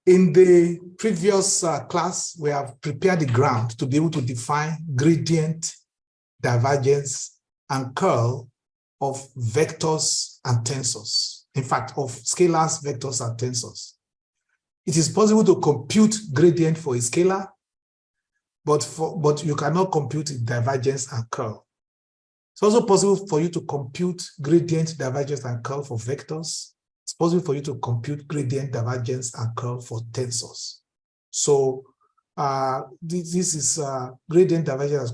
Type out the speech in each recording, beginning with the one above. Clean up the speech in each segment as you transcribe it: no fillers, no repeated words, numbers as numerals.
In the previous class, we have prepared the ground to be able to define gradient, divergence, and curl of vectors and tensors. In fact, of scalars, vectors, and tensors. It is possible to compute gradient for a scalar, but you cannot compute divergence and curl. It's also possible for you to compute gradient, divergence, and curl for vectors. It's possible for you to compute gradient, divergence, and curl for tensors. So this is gradient, divergence,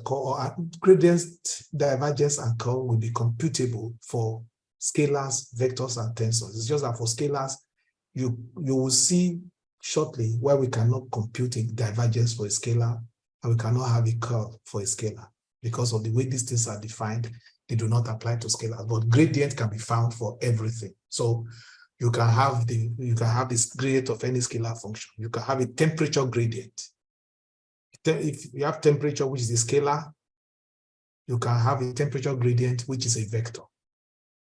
gradient, divergence, and curl will be computable for scalars, vectors, and tensors. It's just that for scalars, you will see shortly where we cannot compute a divergence for a scalar and we cannot have a curl for a scalar because of the way these things are defined. They do not apply to scalars, but gradient can be found for everything. So you can have this gradient of any scalar function. You can have a temperature gradient. If you have temperature, which is a scalar, you can have a temperature gradient, which is a vector.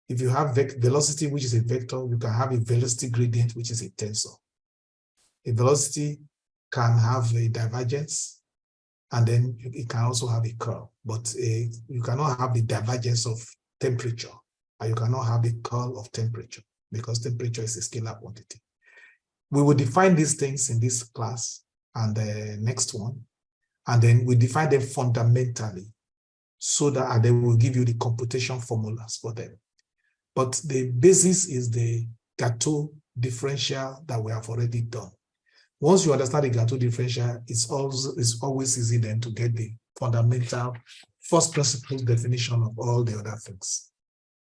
If you have velocity, which is a vector, you can have a velocity gradient, which is a tensor. A velocity can have a divergence, and then it can also have a curl, but you cannot have the divergence of temperature, and you cannot have the curl of temperature, because temperature is a scalar quantity. We will define these things in this class and the next one, and then we define them fundamentally so that and then we'll give you the computation formulas for them. But the basis is the Gateau differential that we have already done. Once you understand the Gateau differential, it's always easy then to get the fundamental first principles definition of all the other things.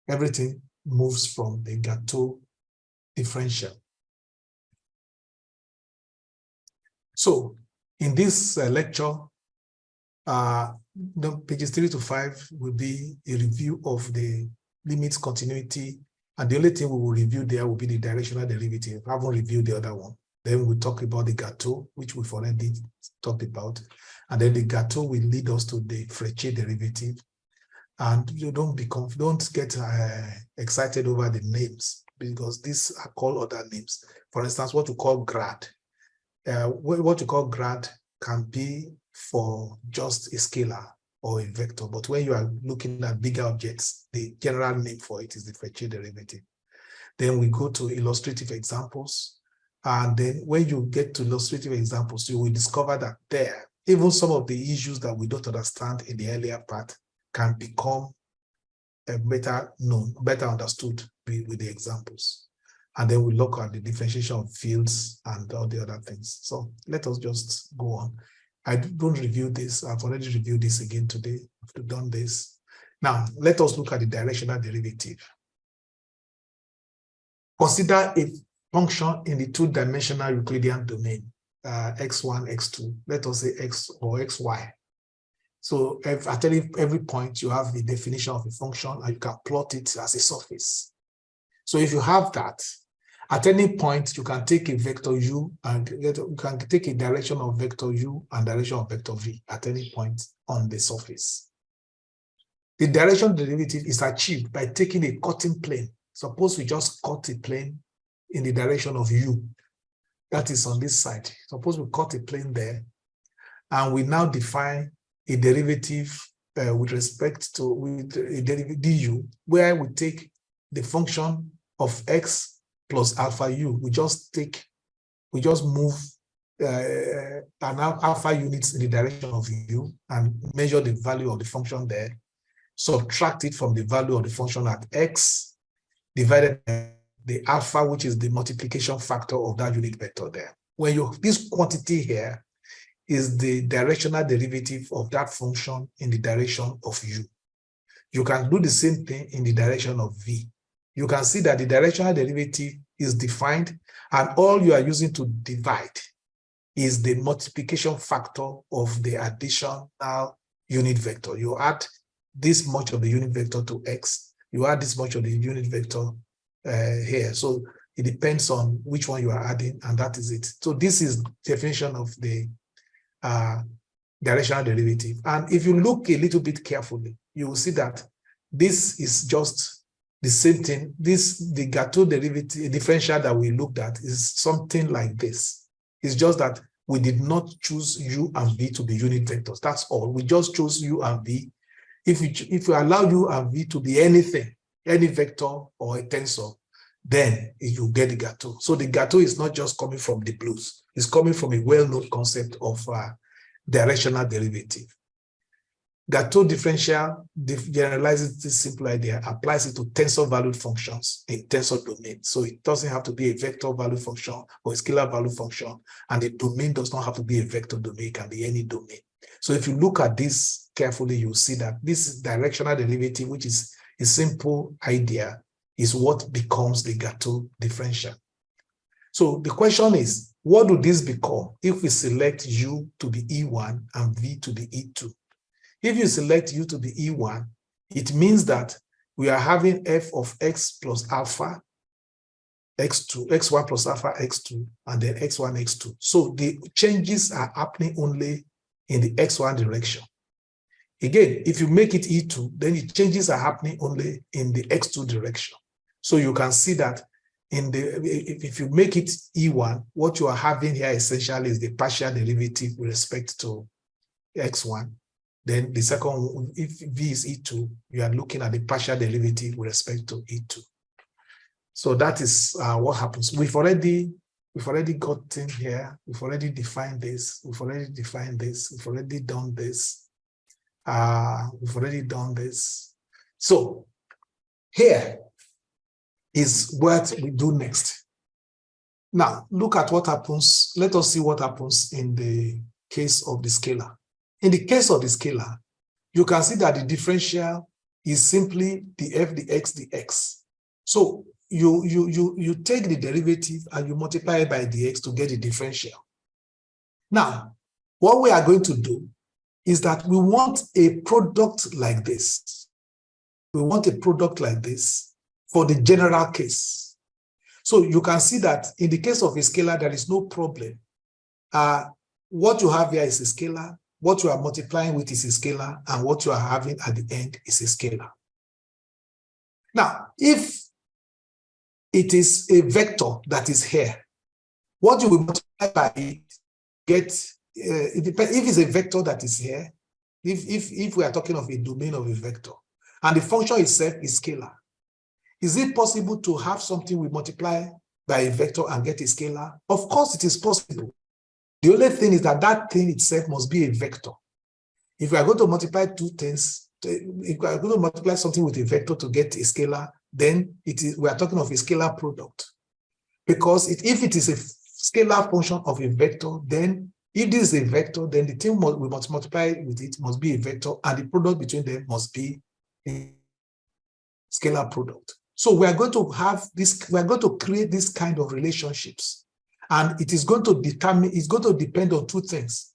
Everything moves from the Gateau differential. So in this lecture, pages 3 to 5 will be a review of the limits, continuity, and the only thing we will review there will be the directional derivative. I haven't reviewed the other one. Then we'll talk about the Gateau, which we've already talked about. And then the Gateau will lead us to the Frechet derivative. And you don't get excited over the names, because these are called other names. For instance, what we call grad. What you call grad can be for just a scalar or a vector, but when you are looking at bigger objects, the general name for it is the Frechet derivative. Then we go to illustrative examples, and then when you get to illustrative examples, you will discover that there, even some of the issues that we don't understand in the earlier part can become better known, better understood with the examples. And then we look at the differentiation of fields and all the other things. So let us just go on. I don't review this. I've already reviewed this again today. I've done this. Now, let us look at the directional derivative. Consider a function in the two-dimensional Euclidean domain, x1, x2. Let us say x or xy. So at every point, you have the definition of a function, and you can plot it as a surface. So if you have that, at any point, you can take a vector u and you can take a direction of vector u and direction of vector v at any point on the surface. The direction derivative is achieved by taking a cutting plane. Suppose we just cut a plane in the direction of u, that is on this side. Suppose we cut a plane there, and we now define a derivative with respect to a derivative du, where we take the function of x plus alpha u. We just move an alpha units in the direction of u and measure the value of the function there, subtract it from the value of the function at x, divided by the alpha, which is the multiplication factor of that unit vector there. This quantity here is the directional derivative of that function in the direction of u. You can do the same thing in the direction of v. You can see that the directional derivative is defined, and all you are using to divide is the multiplication factor of the additional unit vector. You add this much of the unit vector to x, you add this much of the unit vector here. So it depends on which one you are adding, and that is it. So this is the definition of the directional derivative. And if you look a little bit carefully, you will see that this is just the same thing. The Gateau derivative differential that we looked at is something like this. It's just that we did not choose U and V to be unit vectors. That's all. We just chose U and V. If we allow U and V to be anything, any vector or a tensor, then you get the gâteau. So the gâteau is not just coming from the blues. It's coming from a well-known concept of directional derivative. Gâteau differential generalizes this simple idea, applies it to tensor valued functions in tensor domain. So it doesn't have to be a vector value function or a scalar value function, and the domain does not have to be a vector domain, it can be any domain. So if you look at this carefully, you'll see that this directional derivative, which is a simple idea, is what becomes the Gâteau differential. So the question is, what do this become if we select U to be E1 and V to be E2? If you select U to be E1, it means that we are having f of x plus alpha x2, x1 plus alpha x2, and then x1, x2. So the changes are happening only in the x1 direction. Again, if you make it E2, then the changes are happening only in the x2 direction. So you can see that in the if you make it E1, what you are having here essentially is the partial derivative with respect to x1. Then the second one, if V is E2, you are looking at the partial derivative with respect to E2. So that is what happens. We've already gotten here. We've already defined this. We've already defined this. We've already done this. We've already done this. So here is what we do next. Now, look at what happens. Let us see what happens in the case of the scalar. In the case of the scalar, you can see that the differential is simply the f dx dx. So you take the derivative and you multiply it by dx to get the differential. Now, what we are going to do is that we want a product like this. We want a product like this for the general case. So you can see that in the case of a scalar, there is no problem. What you have here is a scalar. What you are multiplying with is a scalar, and what you are having at the end is a scalar. Now, if it is a vector that is here, what you will multiply by get, if it's a vector that is here, if we are talking of a domain of a vector, and the function itself is scalar, is it possible to have something we multiply by a vector and get a scalar? Of course it is possible. The only thing is that that thing itself must be a vector. If we are going to multiply two things, if we are going to multiply something with a vector to get a scalar, then we are talking of a scalar product. Because if it is a scalar function of a vector, then if this is a vector, then the thing we must multiply with it must be a vector, and the product between them must be a scalar product. So we are going to have this, we are going to create this kind of relationships. And it is going to determine, it's going to depend on two things.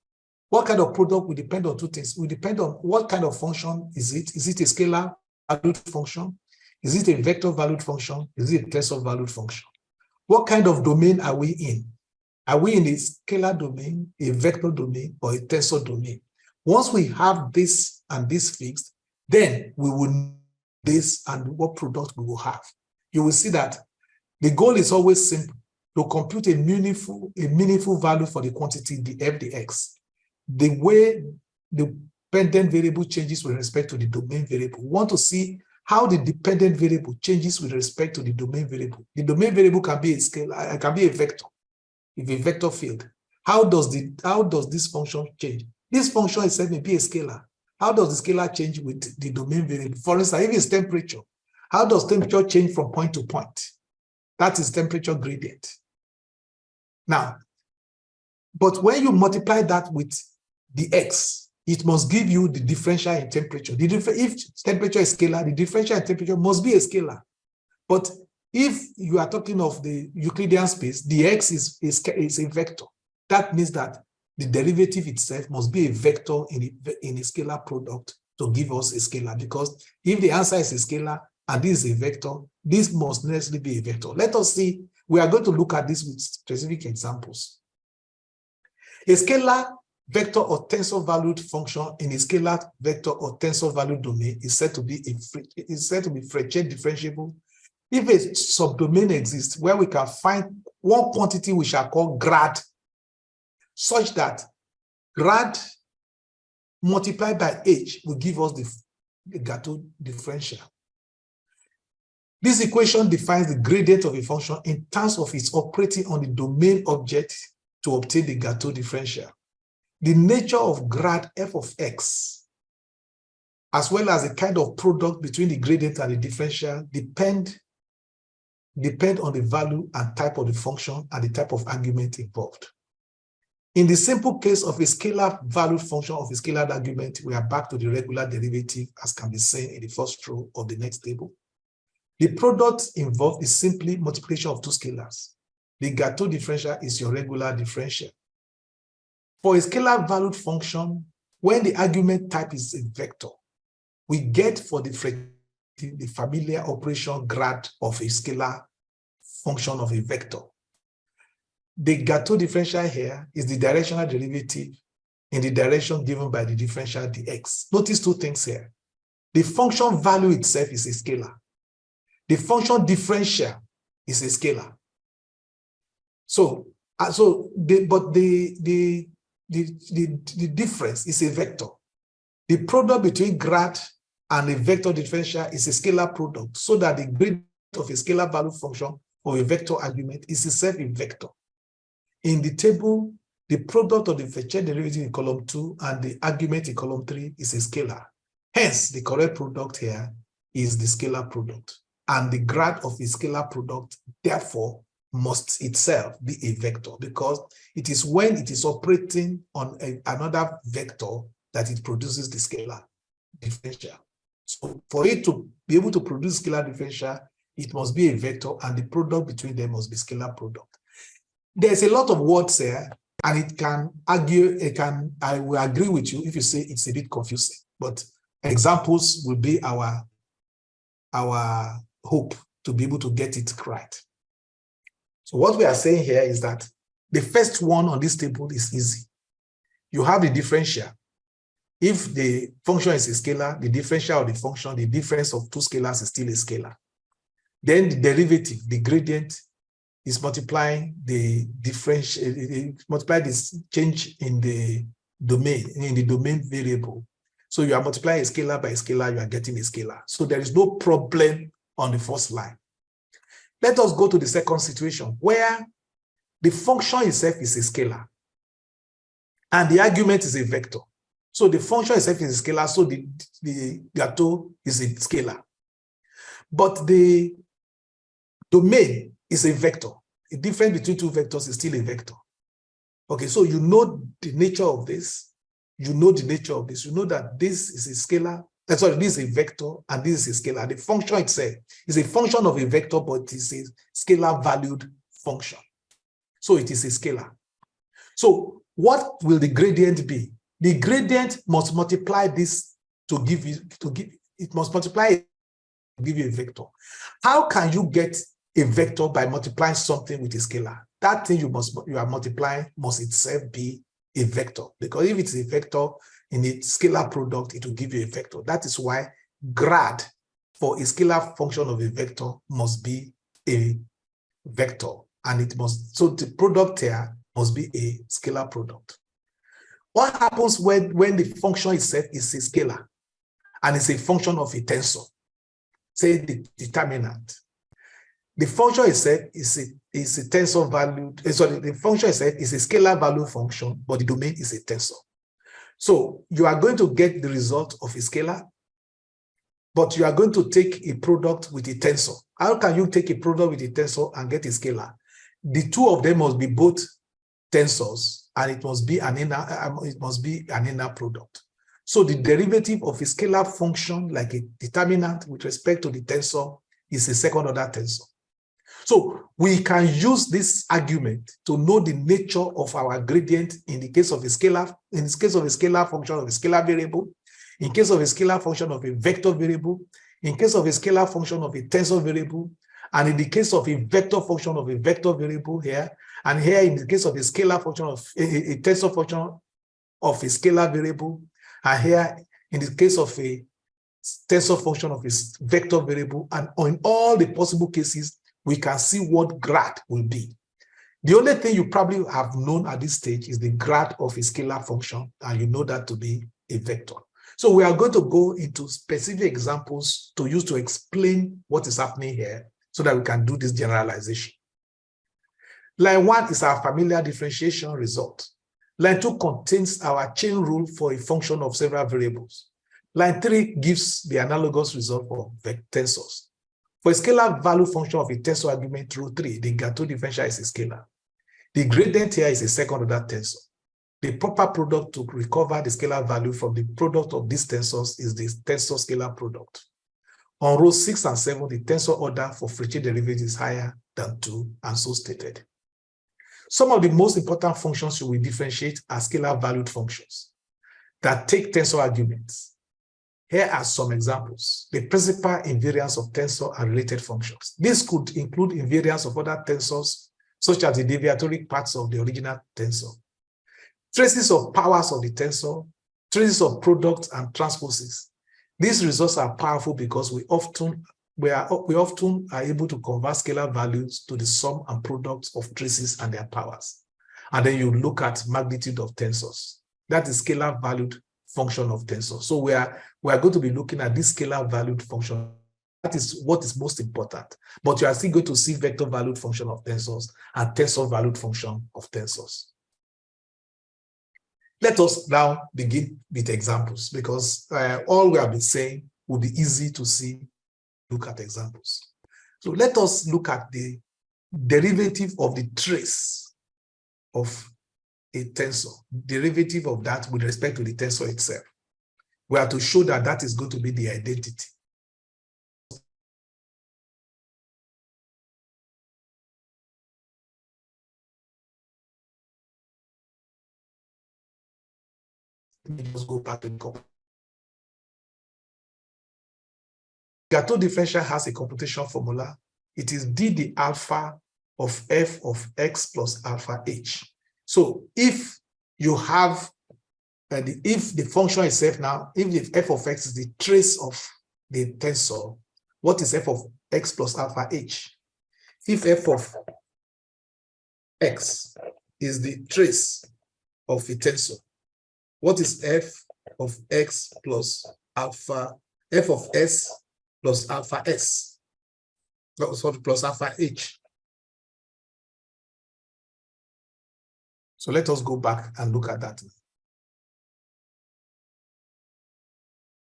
What kind of product will depend on two things? It will depend on what kind of function is it? Is it a scalar valued function? Is it a vector valued function? Is it a tensor valued function? What kind of domain are we in? Are we in a scalar domain, a vector domain, or a tensor domain? Once we have this and this fixed, then we will know this and what product we will have. You will see that the goal is always simple: to compute a meaningful value for the quantity, the f dx. The way the dependent variable changes with respect to the domain variable. We want to see how the dependent variable changes with respect to the domain variable. The domain variable can be a scalar, can be a vector. If a vector field, how does this function change? This function itself may be a scalar. How does the scalar change with the domain variable? For instance, if it's temperature, how does temperature change from point to point? That is temperature gradient. Now, but when you multiply that with the x, it must give you the differential in temperature. If temperature is scalar, the differential in temperature must be a scalar. But if you are talking of the Euclidean space, the x is a vector. That means that the derivative itself must be a vector in a scalar product to give us a scalar. Because if the answer is a scalar and this is a vector, this must necessarily be a vector. Let us see. We are going to look at this with specific examples. A scalar vector or tensor valued function in a scalar vector or tensor valued domain is said to be Frechet differentiable if a subdomain exists where we can find one quantity we shall call grad such that grad multiplied by h will give us the Gaussian differential. This equation defines the gradient of a function in terms of its operating on the domain object to obtain the Gaussian differential. The nature of grad f of x, as well as the kind of product between the gradient and the differential, depend on the value and type of the function and the type of argument involved. In the simple case of a scalar valued function of a scalar argument, we are back to the regular derivative as can be seen in the first row of the next table. The product involved is simply multiplication of two scalars. The Gaussian differential is your regular differential. For a scalar valued function, when the argument type is a vector, we get for the familiar operation grad of a scalar function of a vector. The Gaussian differential here is the directional derivative in the direction given by the differential dx. Notice two things here. The function value itself is a scalar. The function differential is a scalar. The difference is a vector. The product between grad and a vector differential is a scalar product, so that the gradient of a scalar value function of a vector argument is itself a vector. In the table, the product of the Vector derivative in column 2 and the argument in column 3 is a scalar. Hence, the correct product here is the scalar product. And the grad of a scalar product, therefore, must itself be a vector, because it is when it is operating on another vector that it produces the scalar differential. So for it to be able to produce scalar differential, it must be a vector, and the product between them must be scalar product. There's a lot of words here, and it can argue, I will agree with you if you say it's a bit confusing, but examples will be our hope to be able to get it right. So what we are saying here is that the first one on this table is easy. You have the differential. If the function is a scalar, the differential of the function, the difference of two scalars is still a scalar. Then the derivative, the gradient, is multiplying the differential, multiply this change in the domain variable. So you are multiplying a scalar by a scalar, you are getting a scalar. So there is no problem on the first line. Let us go to the second situation where the function itself is a scalar and the argument is a vector. So the function itself is a scalar, so the Gaussian is a scalar. But the domain is a vector. The difference between two vectors is still a vector. Okay, so you know the nature of this. You know the nature of this. You know that this is a scalar. Sorry, this is a vector and this is a scalar. The function itself is a function of a vector, but it is a scalar valued function. So it is a scalar. So what will the gradient be? The gradient must multiply this to give you, it must multiply to give you a vector. How can you get a vector by multiplying something with a scalar? That thing you are multiplying must itself be a vector, because if it's a vector in a scalar product, it will give you a vector. That is why grad for a scalar function of a vector must be a vector, and it must, so the product here must be a scalar product. What happens when the function itself is a scalar and it's a function of a tensor? Say the determinant. The function itself is a tensor valued, sorry, the function itself is a scalar value function, but the domain is a tensor. So you are going to get the result of a scalar, but you are going to take a product with a tensor. How can you take a product with a tensor and get a scalar? The two of them must be both tensors, and it must be an inner product. So the derivative of a scalar function, like a determinant with respect to the tensor, is a second order tensor. So we can use this argument to know the nature of our gradient in the case of a scalar, in the case of a scalar function of a scalar variable, in case of a scalar function of a vector variable, in case of a scalar function of a tensor variable, and in the case of a vector function of a vector variable here, and here in the case of a scalar function of a tensor function of a scalar variable, and here in the case of a tensor function of a vector variable, and in all the possible cases, we can see what grad will be. The only thing you probably have known at this stage is the grad of a scalar function, and you know that to be a vector. So we are going to go into specific examples to use to explain what is happening here so that we can do this generalization. Line 1 is our familiar differentiation result. Line 2 contains our chain rule for a function of several variables. Line 3 gives the analogous result for tensors. For a scalar value function of a tensor argument rule 3, the Gaussian differential is a scalar. The gradient here is a second order tensor. The proper product to recover the scalar value from the product of these tensors is the tensor scalar product. On rows 6 and 7, the tensor order for Freche derivative is higher than 2, and so stated. Some of the most important functions we differentiate are scalar valued functions that take tensor arguments. Here are some examples. The principal invariance of tensor and related functions. This could include invariance of other tensors, such as the deviatory parts of the original tensor, traces of powers of the tensor, traces of products and transposes. These results are powerful because we often are able to convert scalar values to the sum and products of traces and their powers. And then you look at magnitude of tensors. That is scalar valued function of tensor. So we are going to be looking at this scalar valued function. That is what is most important. But you are still going to see vector valued function of tensors and tensor valued function of tensors. Let us now begin with examples, because all we have been saying will be easy to see. Look at examples. So let us look at the derivative of the trace of a tensor, derivative of that with respect to the tensor itself. We are to show that that is going to be the identity. Let me just go back to the copy. Gaussian differential has a computation formula. It is d the alpha of f of x plus alpha h. So if you have, if the function itself now, if the f of x is the trace of the tensor, what is f of x plus alpha h? If f of x is the trace of a tensor, what is f of x plus alpha, f of s plus alpha s, sorry, plus alpha h? So let us go back and look at that.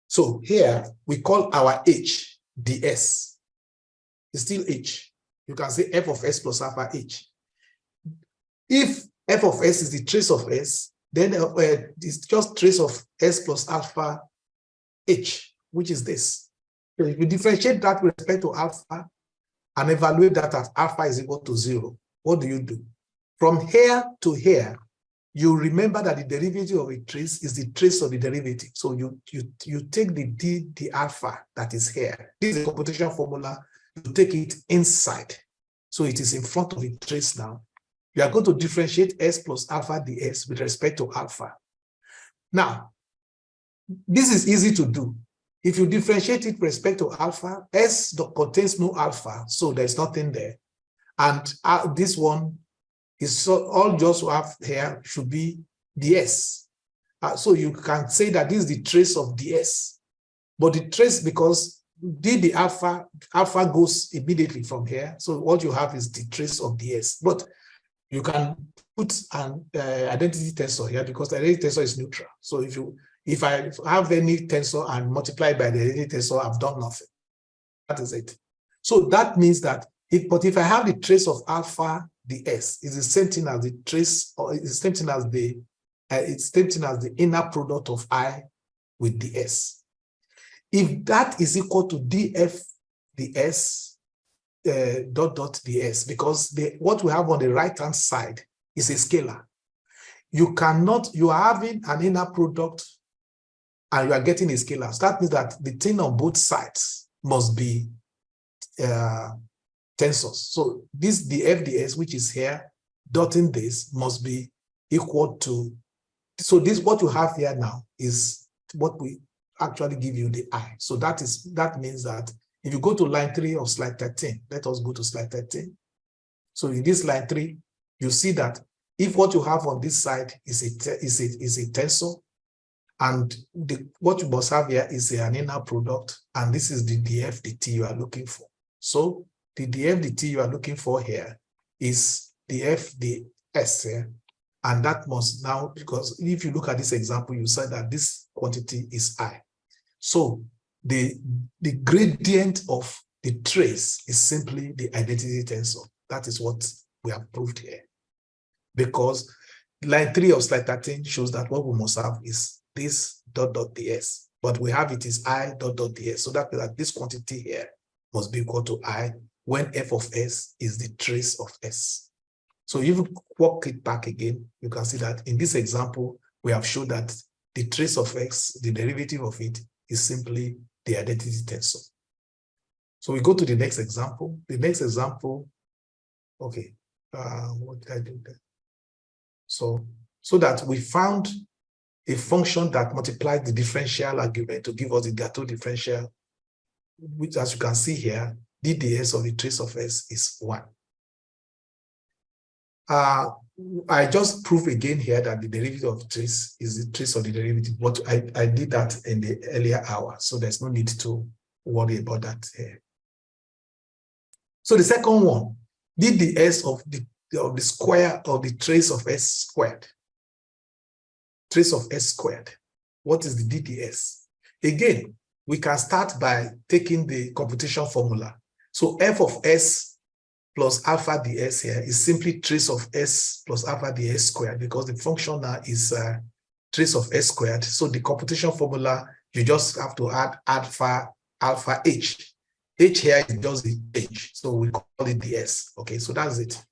So here we call our h ds. It's still h. You can say f of s plus alpha h. If f of s is the trace of s, then it's just trace of s plus alpha h, which is this. So if you differentiate that with respect to alpha and evaluate that as alpha is equal to 0, what do you do? From here to here, you remember that the derivative of a trace is the trace of the derivative. So you take the alpha that is here. This is a computation formula. You take it inside. So it is in front of the trace now. You are going to differentiate s plus alpha ds with respect to alpha. Now, this is easy to do. If you differentiate it with respect to alpha, s contains no alpha, so there's nothing there. And this one is so all just we have here should be ds. So you can say that this is the trace of ds. But the trace, because the alpha goes immediately from here. So what you have is the trace of ds. But you can put an identity tensor here because the identity tensor is neutral. So if I have any tensor and multiply by the identity tensor, I've done nothing. That is it. So that means that if I have the trace of alpha ds, it's the same thing as the trace, or it's the same thing as the inner product of I with ds. If that is equal to df ds dot ds, because what we have on the right hand side is a scalar. You are having an inner product and you are getting a scalar. So that means that the thing on both sides must be tensors. So this df ds, which is here, dotting this, must be equal to, so this what you have here now is what we actually give you the I. So that means that if you go to line 3 of slide 13, let us go to slide 13. So in this line 3, you see that if what you have on this side is a tensor, and what you must have here is an inner product, and this is the df dt you are looking for. So the df dt you are looking for here is the f ds here, and that must now, because if you look at this example, you said that this quantity is I. So the gradient of the trace is simply the identity tensor. That is what we have proved here. Because line 3 of slide 13 shows that what we must have is this dot dot ds, but we have it is I dot dot ds. So that this quantity here must be equal to I when f of s is the trace of s. So if you walk it back again, you can see that in this example, we have shown that the trace of x, the derivative of it, is simply the identity tensor. So we go to the next example. The next example, okay, what did I do there? So that we found a function that multiplies the differential argument to give us the Gateau differential, which, as you can see here, dds of the trace of s is 1. I just prove again here that the derivative of trace is the trace of the derivative, but I did that in the earlier hour, so there's no need to worry about that here. So the second one, dds of the square of the trace of s squared. Trace of s squared. What is the dds? Again, we can start by taking the computation formula. So f of s plus alpha ds here is simply trace of s plus alpha ds squared, because the function now is trace of s squared. So the computation formula, you just have to add alpha h. H here is just the h, so we call it ds. Okay, so that's it.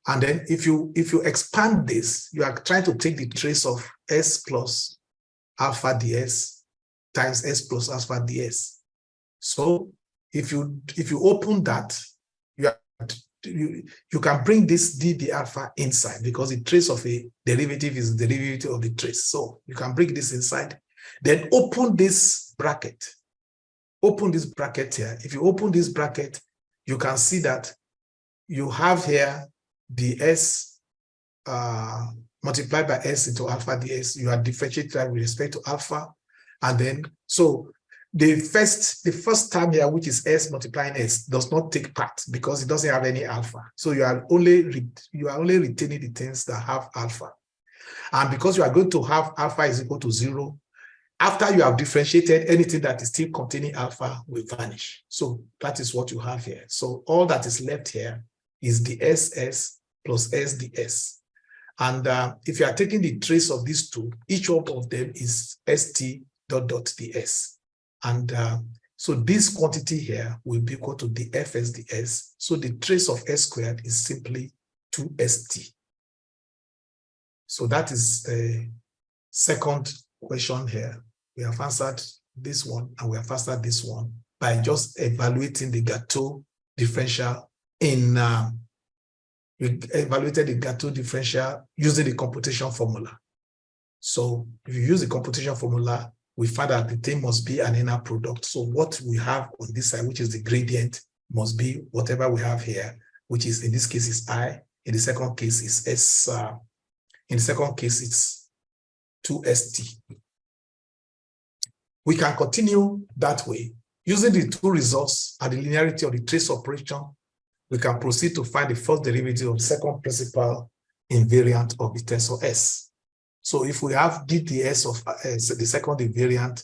And then if you expand this, you are trying to take the trace of s plus alpha ds times s plus alpha ds. So if you open that, you can bring this d alpha inside, because the trace of a derivative is the derivative of the trace. So you can bring this inside, then open this bracket. Open this bracket here. If you open this bracket, you can see that you have here the s multiplied by s into alpha ds. You are differentiating that with respect to alpha, and then so the first term here, which is s multiplying s, does not take part because it doesn't have any alpha. So you are only retaining the things that have alpha, and because you are going to have alpha is equal to 0, after you have differentiated, anything that is still containing alpha will vanish. So that is what you have here. So all that is left here is the ss plus sds. And if you are taking the trace of these two, each one of them is st dot dot ds. And so this quantity here will be equal to the fsds. So the trace of s squared is simply 2st. So that is the second question here. We have answered this one, and we have answered this one by just evaluating the Gateau differential in we evaluated the Gateau differential using the computation formula. So if you use the computation formula, we find that the thing must be an inner product. So what we have on this side, which is the gradient, must be whatever we have here, which is in this case is I. In the second case is s. In the second case it's 2st. We can continue that way. Using the two results and the linearity of the trace operation, we can proceed to find the first derivative of the second principal invariant of the tensor S. So if we have dds of the second invariant,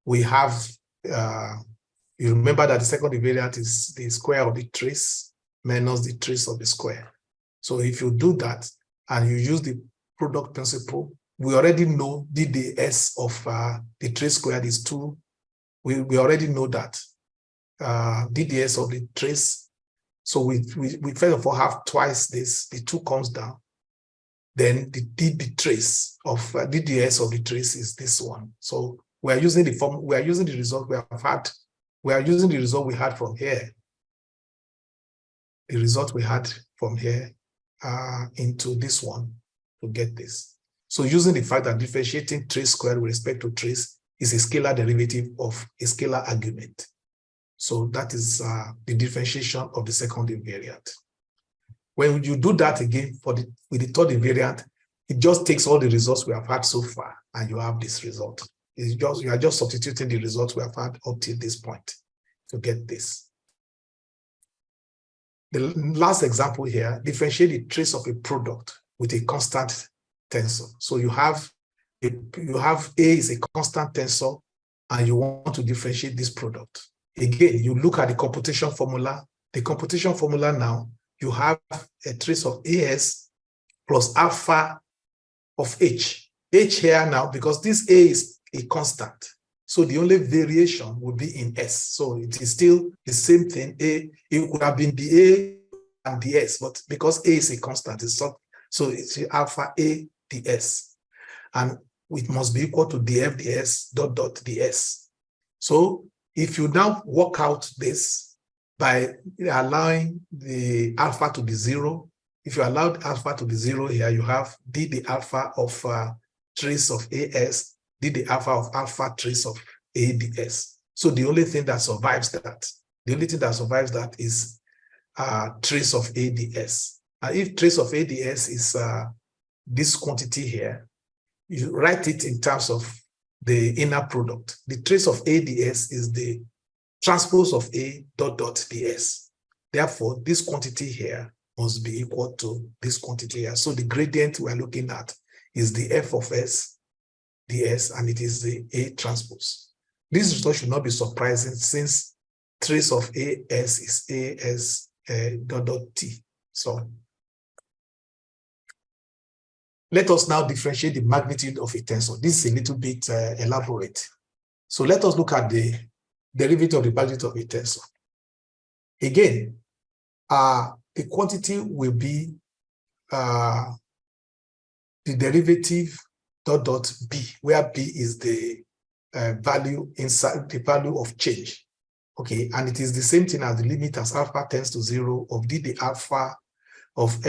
we have, you remember that the second invariant is the square of the trace minus the trace of the square. So if you do that and you use the product principle, we already know dds of the trace squared is 2. We already know that dds of the trace. So we first of all have twice this. The 2 comes down. Then the trace of dds of the trace is this one. So we are using the form. We are using the result we have had. We are using the result we had from here. The result we had from here into this one to get this. So using the fact that differentiating trace squared with respect to trace is a scalar derivative of a scalar argument. So that is the differentiation of the second invariant. When you do that again with the third invariant, it just takes all the results we have had so far, and you have this result. You are just substituting the results we have had up till this point to get this. The last example here, differentiate the trace of a product with a constant tensor. So you have A is a constant tensor, and you want to differentiate this product. Again, you look at the computation formula. The computation formula now, you have a trace of AS plus alpha of H. H here now, because this A is a constant. So the only variation would be in S. So it is still the same thing. It could have been the A and the S, but because A is a constant, so it's alpha A ds. And it must be equal to df ds dot dot ds. So if you now work out this by allowing the alpha to be 0, if you allow alpha to be 0 here, you have d the alpha of trace of as, d the alpha of alpha trace of ads. So the only thing that survives that, is trace of ads. And if trace of ads is this quantity here, you write it in terms of the inner product. The trace of ads is the transpose of a dot dot ds. Therefore, this quantity here must be equal to this quantity here. So the gradient we're looking at is the f of s ds, and it is the a transpose. This result should not be surprising, since trace of as is as dot dot t. So let us now differentiate the magnitude of a tensor. This is a little bit elaborate. So let us look at the derivative of the magnitude of a tensor. Again, the quantity will be the derivative dot dot b, where b is the value inside the value of change. Okay, and it is the same thing as the limit as alpha tends to 0 of d the alpha of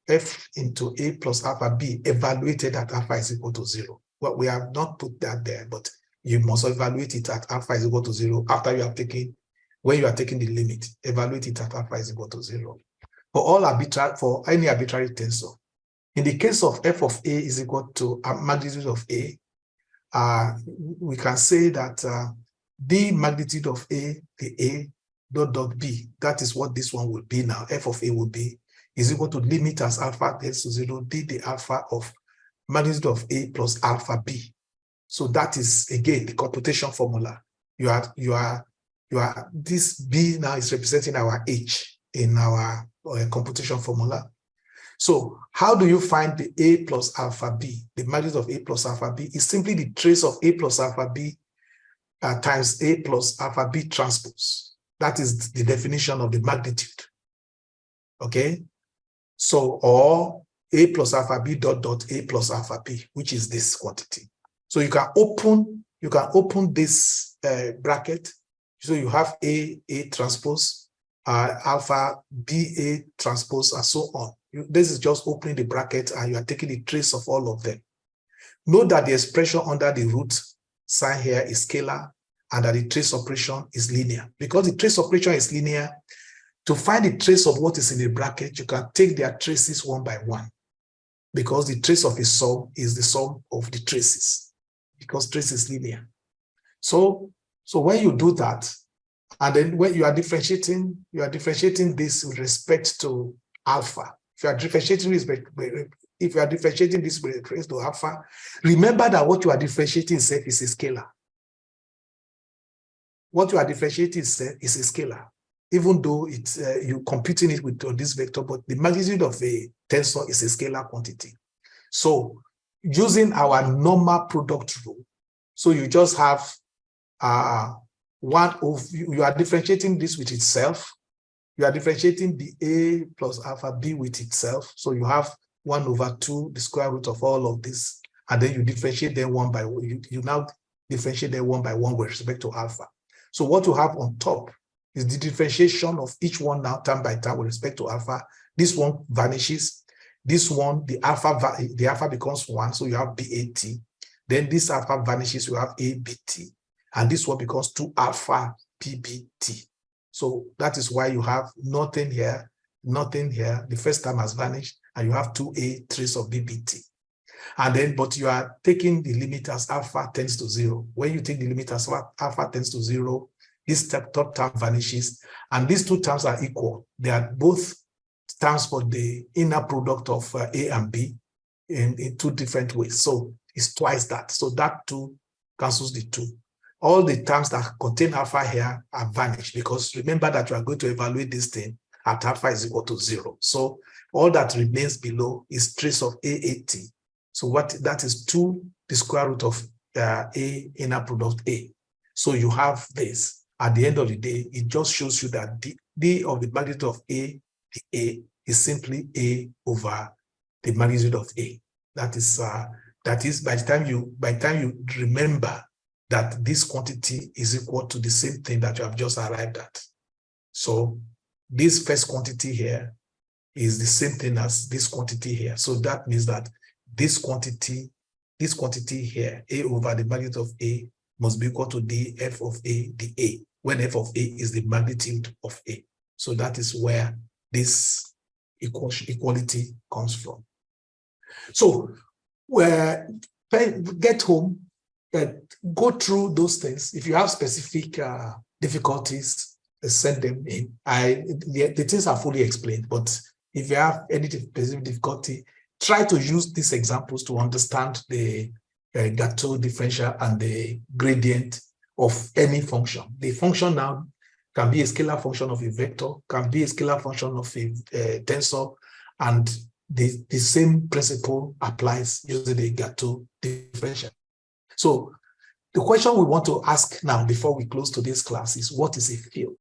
f into a plus alpha b evaluated at alpha is equal to 0. Well, we have not put that there, but you must evaluate it at alpha is equal to 0 after you have taken, when you are taking the limit, evaluate it at alpha is equal to 0. For any arbitrary tensor. In the case of f of a is equal to a magnitude of a, we can say that the magnitude of a, the a dot dot b, that is what this one will be now. F of a will be is equal to limit as alpha tends to 0, d the alpha of magnitude of a plus alpha b. So that is again the computation formula. You are this b now is representing our h in our computation formula. So how do you find the a plus alpha b? The magnitude of a plus alpha b is simply the trace of a plus alpha b times a plus alpha b transpose. That is the definition of the magnitude. Okay. So, or a plus alpha b dot dot a plus alpha b, which is this quantity. So you can open this bracket. So you have a transpose, alpha b a transpose, and so on. This is just opening the bracket, and you are taking the trace of all of them. Note that the expression under the root sign here is scalar, and that the trace operation is linear. Because the trace operation is linear, to find the trace of what is in the bracket, you can take their traces one by one, because the trace of a sum is the sum of the traces, because trace is linear. So when you do that, and then when you are differentiating this with respect to alpha. If you are differentiating this with respect to alpha, remember that what you are differentiating itself is a scalar. What you are differentiating itself is a scalar, even though it's you're computing it with this vector, but the magnitude of a tensor is a scalar quantity. So using our normal product rule, so you just have you are differentiating this with itself. You are differentiating the a plus alpha b with itself. So you have 1/2, the square root of all of this, and then you differentiate them one by one. You now differentiate them one by one with respect to alpha. So what you have on top is the differentiation of each one now term by term with respect to alpha. This one vanishes. This one, the alpha becomes 1, so you have BAT. Then this alpha vanishes, you have ABT. And this one becomes 2 alpha BBT. So that is why you have nothing here. nothing here. The first term has vanished, and you have 2a trace of BBT. And then, but you are taking the limit as alpha tends to 0. When you take the limit as alpha tends to 0, this third term vanishes, and these two terms are equal. They are both terms for the inner product of A and B in two different ways. So it's twice that. So that 2 cancels the 2. All the terms that contain alpha here are vanished, because remember that you are going to evaluate this thing at alpha is equal to 0. So all that remains below is trace of AAT. So what that is 2 the square root of A inner product A. So you have this. At the end of the day, it just shows you that d of the magnitude of A, the A, is simply A over the magnitude of A. That is by the time you remember that this quantity is equal to the same thing that you have just arrived at. So this first quantity here is the same thing as this quantity here. So that means that this quantity here, A over the magnitude of A, must be equal to the f of A, the A, when f of A is the magnitude of A. So that is where this equality comes from. So get home, go through those things. If you have specific difficulties, send them in. The things are fully explained, but if you have any specific difficulty, try to use these examples to understand the Gateau differential and the gradient of any function. The function now can be a scalar function of a vector, can be a scalar function of a tensor, and the same principle applies using the Gateau differential. So the question we want to ask now before we close today's class is, what is a field?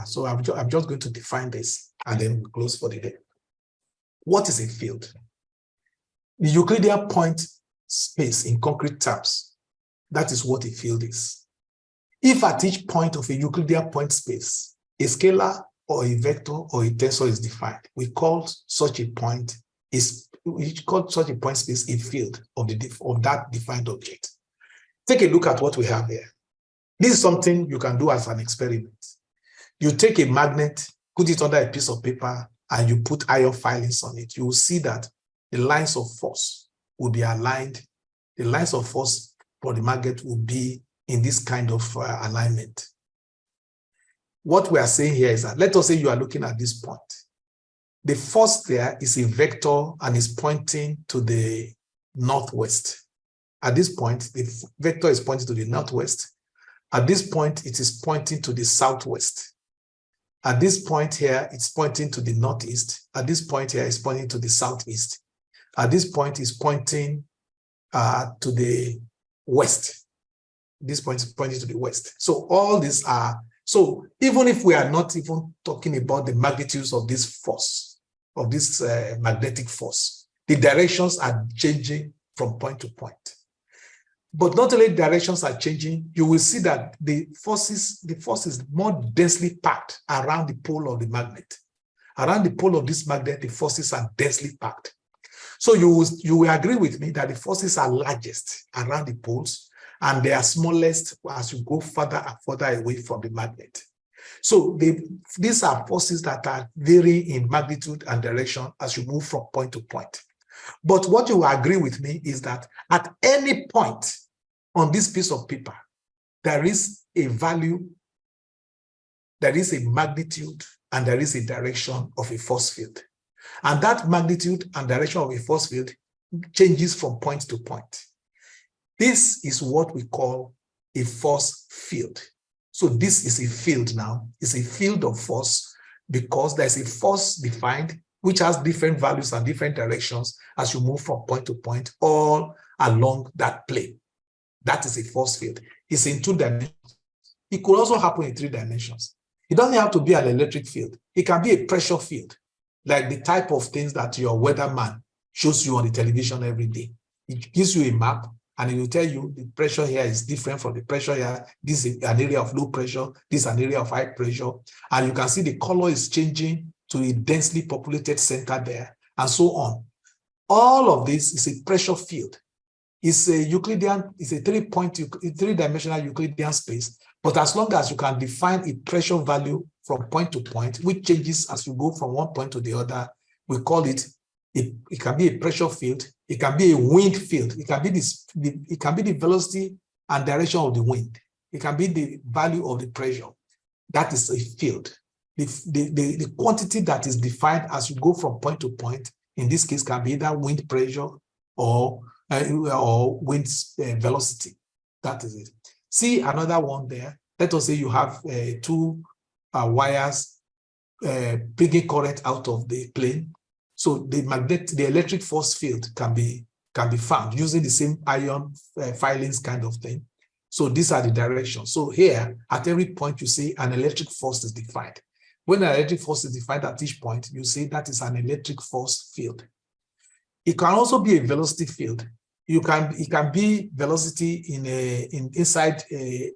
So I'm just going to define this and then we'll close for the day. What is a field? The Euclidean point space in concrete terms, that is what a field is. If at each point of a Euclidean point space, a scalar or a vector or a tensor is defined, we call such a point space a field of that defined object. Take a look at what we have here. This is something you can do as an experiment. You take a magnet, put it under a piece of paper, and you put iron filings on it. You will see that the lines of force will be aligned. The lines of force for the magnet will be in this kind of alignment. What we are saying here is that, let us say you are looking at this point. The force there is a vector and is pointing to the northwest. At this point, the vector is pointing to the northwest. At this point, it is pointing to the southwest. At this point here, it's pointing to the northeast. At this point here, it's pointing to the southeast. At this point, it's pointing to the west. This point is pointing to the west. So all these are, so even if we are not even talking about the magnitudes of this force, of this magnetic force, the directions are changing from point to point. But not only directions are changing, you will see that the force is more densely packed around the pole of the magnet. Around the pole of this magnet, the forces are densely packed. So you will agree with me that the forces are largest around the poles, and they are smallest as you go further and further away from the magnet. So these are forces that are varying in magnitude and direction as you move from point to point. But what you will agree with me is that at any point on this piece of paper, there is a value, there is a magnitude, and there is a direction of a force field. And that magnitude and direction of a force field changes from point to point. This is what we call a force field. So this is a field now. It's a field of force because there's a force defined which has different values and different directions as you move from point to point all along that plane. That is a force field. It's in 2 dimensions. It could also happen in 3 dimensions. It doesn't have to be an electric field. It can be a pressure field, like the type of things that your weatherman shows you on the television every day. It gives you a map, and it will tell you the pressure here is different from the pressure here. This is an area of low pressure. This is an area of high pressure. And you can see the color is changing to a densely populated center there, and so on. All of this is a pressure field. It's a Euclidean, it's a 3-dimensional Euclidean space, But as long as you can define a pressure value from point to point, which changes as you go from one point to the other, we call it, it can be a pressure field, it can be a wind field, it can be the velocity and direction of the wind, it can be the value of the pressure. That is a field. The quantity that is defined as you go from point to point, in this case, can be either wind pressure or wind velocity. That is it. See another one there. Let us say you have two wires bringing current out of the plane. So the electric force field can be found using the same ion filings kind of thing. So these are the directions. So here, at every point, you see an electric force is defined. When an electric force is defined at each point, you say that is an electric force field. It can also be a velocity field. It can be velocity inside a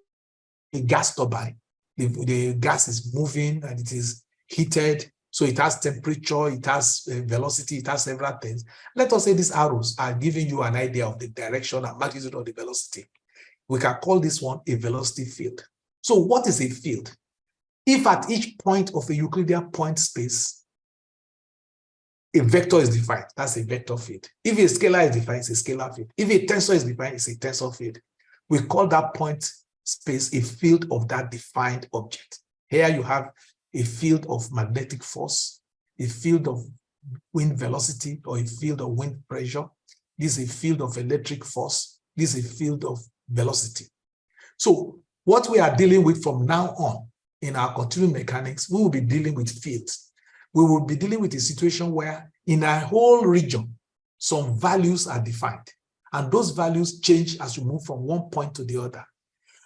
gas turbine. The gas is moving and it is heated, so it has temperature, it has velocity, it has several things. Let us say these arrows are giving you an idea of the direction and magnitude of the velocity. We can call this one a velocity field. So what is a field? If at each point of a Euclidean point space, a vector is defined, that's a vector field. If a scalar is defined, it's a scalar field. If a tensor is defined, it's a tensor field. We call that point space a field of that defined object. Here you have a field of magnetic force, a field of wind velocity, or a field of wind pressure. This is a field of electric force. This is a field of velocity. So what we are dealing with from now on in our continuum mechanics, we will be dealing with fields. We will be dealing with a situation where in a whole region, some values are defined, and those values change as you move from one point to the other.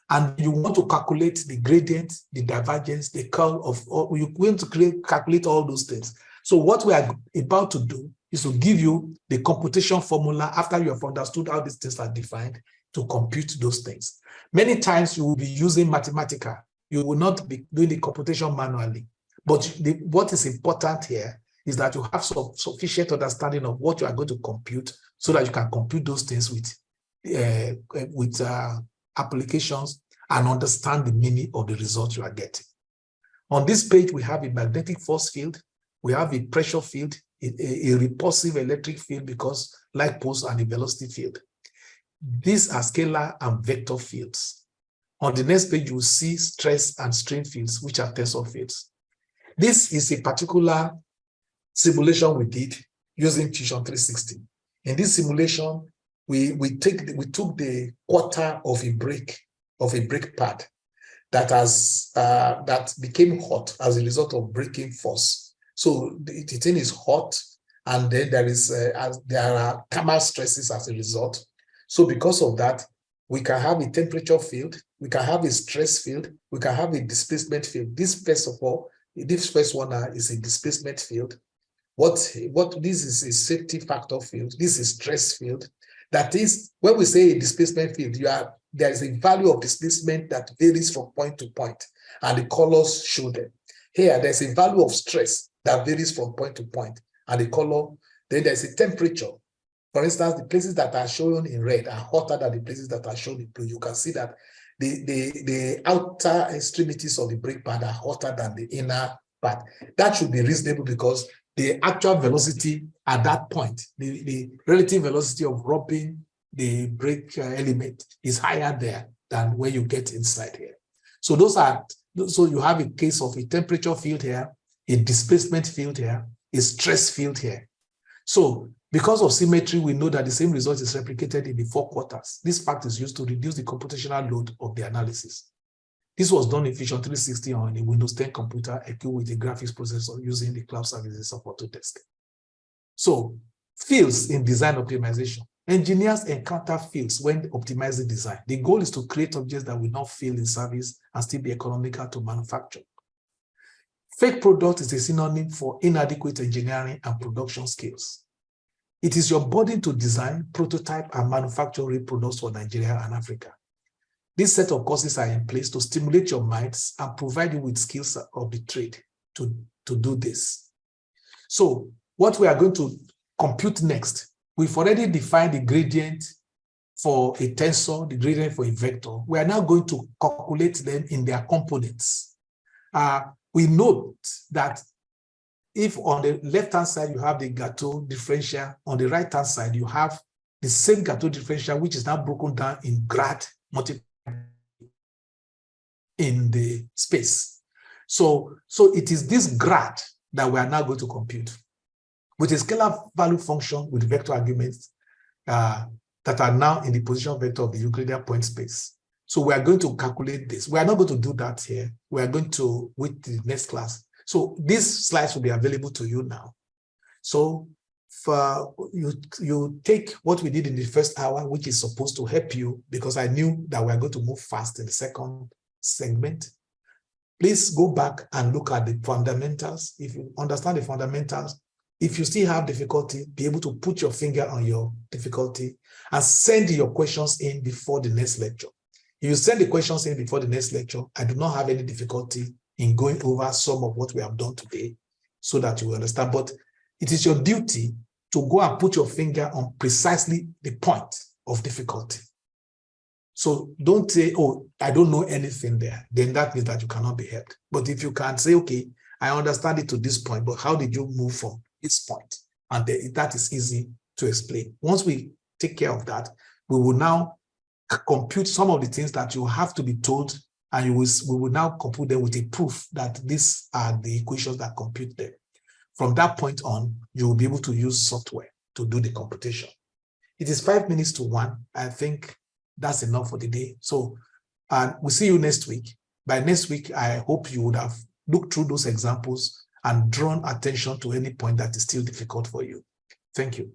And you want to calculate the gradient, the divergence, the curl of all, you want to calculate all those things. So what we are about to do is to give you the computation formula after you have understood how these things are defined to compute those things. Many times you will be using Mathematica. You will not be doing the computation manually. But what is important here is that you have sufficient understanding of what you are going to compute so that you can compute those things with applications and understand the meaning of the result you are getting. On this page, we have a magnetic force field, we have a pressure field, a repulsive electric field because like poles, and a velocity field. These are scalar and vector fields. On the next page, you will see stress and strain fields, which are tensor fields. This is a particular simulation we did using Fusion 360. In this simulation, we took the quarter of a brake pad that became hot as a result of braking force. So the thing is hot, and then there are thermal stresses as a result. So because of that, we can have a temperature field, we can have a stress field, we can have a displacement field. This first one is a displacement field. What this is a safety factor field. This is stress field. That is, when we say a displacement field, there is a value of displacement that varies from point to point, and the colors show them. Here, there's a value of stress that varies from point to point, and the color. Then there's a temperature. For instance, the places that are shown in red are hotter than the places that are shown in blue. You can see that the outer extremities of the brake pad are hotter than the inner part. That should be reasonable because the actual velocity at that point, the relative velocity of rubbing the brake element is higher there than when you get inside here. So so you have a case of a temperature field here, a displacement field here, a stress field here. So because of symmetry, we know that the same result is replicated in the four quarters. This fact is used to reduce the computational load of the analysis. This was done in Fusion 360 on a Windows 10 computer equipped with a graphics processor using the cloud services of Autodesk. So, fields in design optimization. Engineers encounter fields when optimizing design. The goal is to create objects that will not fail in service and still be economical to manufacture. Fake product is a synonym for inadequate engineering and production skills. It is your burden to design, prototype, and manufacture real products for Nigeria and Africa. This set of courses are in place to stimulate your minds and provide you with skills of the trade to do this. So what we are going to compute next, we've already defined the gradient for a tensor, the gradient for a vector, we are now going to calculate them in their components. We note that if on the left-hand side you have the Gaussian differential, on the right-hand side you have the same Gaussian differential, which is now broken down in grad multiplied in the space. So it is this grad that we are now going to compute with a scalar value function with vector arguments that are now in the position vector of the Euclidean point space. So we are going to calculate this. We are not going to do that here. We are going to wait till the next class. So these slides will be available to you now. So for you take what we did in the first hour, which is supposed to help you, because I knew that we are going to move fast in the second segment. Please go back and look at the fundamentals. If you understand the fundamentals, if you still have difficulty, be able to put your finger on your difficulty and send your questions in before the next lecture. If you send the questions in before the next lecture, I do not have any difficulty in going over some of what we have done today so that you will understand. But it is your duty to go and put your finger on precisely the point of difficulty. So don't say, oh, I don't know anything there. Then that means that you cannot be helped. But if you can say, okay, I understand it to this point, but how did you move from this point? And that is easy to explain. Once we take care of that, we will now compute some of the things that you have to be told, and we will now compute them with a proof that these are the equations that compute them. From that point on, you will be able to use software to do the computation. It is 5 minutes to 1. I think that's enough for the day. So we'll see you next week. By next week, I hope you would have looked through those examples and drawn attention to any point that is still difficult for you. Thank you.